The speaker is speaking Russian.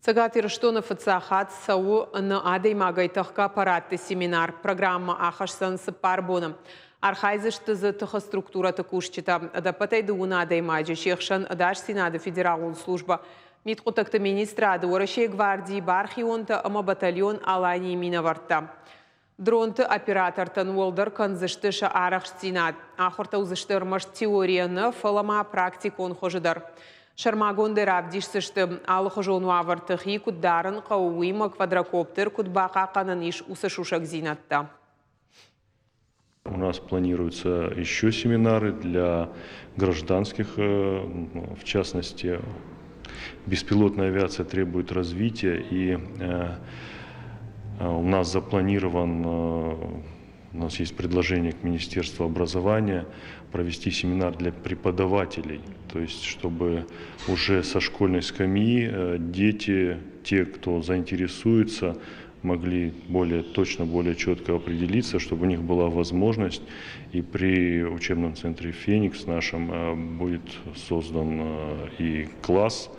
Цагатыр что на фацахат сау на адей магайтахка паратты семинар программа ахашсан с парбоном. Архайзышты за тха структура такушчита да патайды уна адей маджи шехшан адаш синада федералун служба. Миткутакта министра ада орашей гвардии бархионта ама батальон алани минаварта. Дронты оператортан уолдер канзыштыша арах стинад. Ахорта узыштырмаш теорияны фалама практикон хожидар. Шармагонды равдишсышты алхожону авартыхи куддарын қауыйма квадрокоптер кудбақа қананиш усашушак зинатта. У нас планируются еще семинары для гражданских, в частности, беспилотная авиация требует развития, и у нас запланирован, у нас есть предложение к Министерству образования провести семинар для преподавателей, то есть чтобы уже со школьной скамьи дети, те, кто заинтересуется, могли более точно, более четко определиться, чтобы у них была возможность, и при учебном центре «Феникс» нашем будет создан и класс